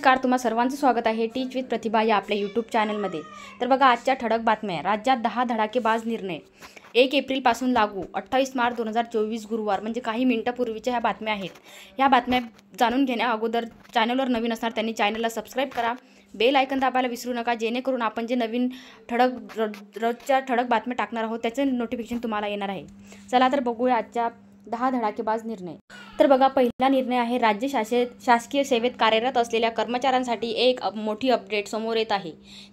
नमस्कार, तुम्हा सर्वांचं स्वागत आहे टीच विथ प्रतिभा या आपल्या यूट्यूब चॅनलमध्ये। तर बघा आजच्या ठळक बातम्या। राज्यात 10 धडाकेबाज निर्णय 1 एप्रिलपासून लागू, 28 मार्च 2024 गुरुवार, म्हणजे काही मिनिटांपूर्वीच्या ह्या बातम्या आहेत। ह्या बातम्या जाणून घेण्या अगोदर चॅनलवर नवीन असणार त्यांनी चॅनलला सबस्क्राईब करा, बेल आयकन दाबायला विसरू नका, जेणेकरून आपण जे नवीन रोजच्या ठळक बातम्या टाकणार आहोत त्याचे नोटिफिकेशन तुम्हाला येणार आहे। चला तर बघूया आजच्या 10 धडाकेबाज निर्णय। तर बघा पहिला निर्णय आहे, राज्य शासकीय सेवेत कार्यरत असलेल्या कर्मचाऱ्यांसाठी एक मोठी अपडेट समोर येत आहे।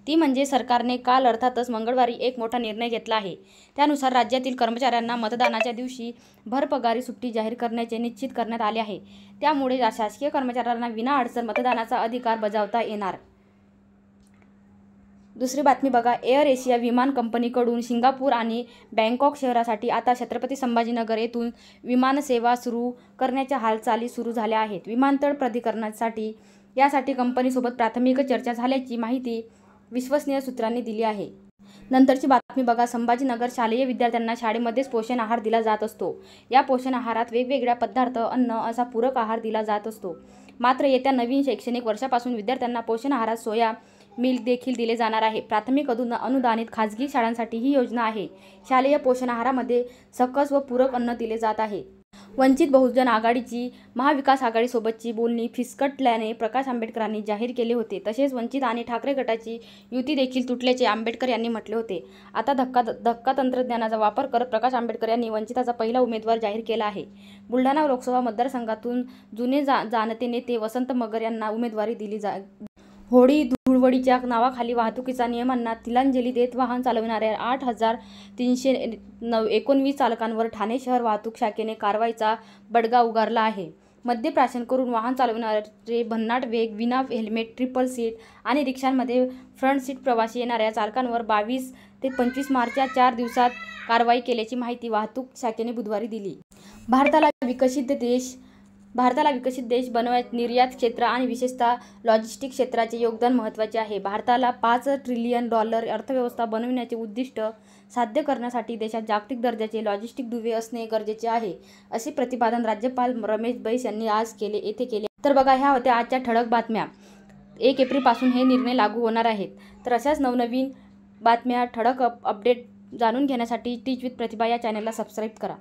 ती म्हणजे सरकारने काल अर्थातच मंगळवारी एक मोठा निर्णय घेतला आहे। त्यानुसार राज्यातील कर्मचाऱ्यांना मतदानाच्या दिवशी भरपगारी सुट्टी जाहीर करण्याचे निश्चित करण्यात आले आहे। त्यामुळे शासकीय कर्मचाऱ्यांना विनाअडचण मतदानाचा अधिकार बजावता येणार। दुसरी बातमी बघा, एअर एशिया विमान कंपनीकडून सिंगापूर आणि बँकॉक शहरासाठी आता छत्रपती संभाजीनगर येथून विमानसेवा सुरू करण्याच्या हालचाली सुरू झाल्या आहेत। विमानतळ प्राधिकरणासाठी यासाठी कंपनीसोबत प्राथमिक चर्चा झाल्याची माहिती विश्वसनीय सूत्रांनी दिली आहे। नंतरची बातमी बघा, संभाजीनगर शालेय विद्यार्थ्यांना शाळेमध्येच पोषण आहार दिला जात असतो। या पोषण आहारात वेगवेगळ्या पदार्थ, अन्न असा पूरक आहार दिला जात असतो। मात्र येत्या नवीन शैक्षणिक वर्षापासून विद्यार्थ्यांना पोषण आहारात सोया मिल्क देखील दिले जाणार आहे। प्राथमिक अनुदानित खाजगी शाळांसाठी ही योजना आहे। शालेय पोषण आहारामध्ये सकस व पूरक अन्न दिले जात आहे। वंचित बहुजन आघाडीची महाविकास आघाडीसोबतची बोलणी फिसकटल्याने प्रकाश आंबेडकरांनी जाहीर केले होते। तसेच वंचित आणि ठाकरे गटाची युती देखील तुटल्याचे आंबेडकर यांनी म्हटले होते। आता धक्का तंत्रज्ञानाचा वापर करत प्रकाश आंबेडकर यांनी वंचिताचा पहिला उमेदवार जाहीर केला आहे। बुलढाणा लोकसभा मतदारसंघातून जुने जाणते नेते वसंत मगर यांना उमेदवारी दिली होळी धुळवडीच्या नावाखाली वाहतुकीच्या नियमांना तिलांजली देत वाहन चालविणाऱ्या 8,319 चालकांवर ठाणे शहर वाहतूक शाखेने कारवाईचा बडगा उगारला आहे। मद्यप्राशन करून वाहन चालविणारे, भन्नाट वेग, विना हेल्मेट, ट्रिपल सीट आणि रिक्षांमध्ये फ्रंट सीट प्रवासी येणाऱ्या चालकांवर 22 ते 25 मार्च या 4 दिवसात कारवाई केल्याची माहिती वाहतूक शाखेने बुधवारी दिली। भारताला विकसित देश बनवण्यात निर्यात क्षेत्र आणि विशेषतः लॉजिस्टिक क्षेत्राचे योगदान महत्त्वाचे आहे। भारताला $5 ट्रिलियन अर्थव्यवस्था बनविण्याचे उद्दिष्ट साध्य करण्यासाठी देशात जागतिक दर्जाचे लॉजिस्टिक दुवे असणे गरजेचे आहे, असे प्रतिपादन राज्यपाल रमेश बैस यांनी आज केले। तर बघा ह्या होत्या आजच्या ठळक बातम्या। 1 एप्रिलपासून हे निर्णय लागू होणार आहेत। तर अशाच नवनवीन बातम्या, ठळक अपडेट जाणून घेण्यासाठी टीच विथ प्रतिभा या चॅनलला सबस्क्राईब करा।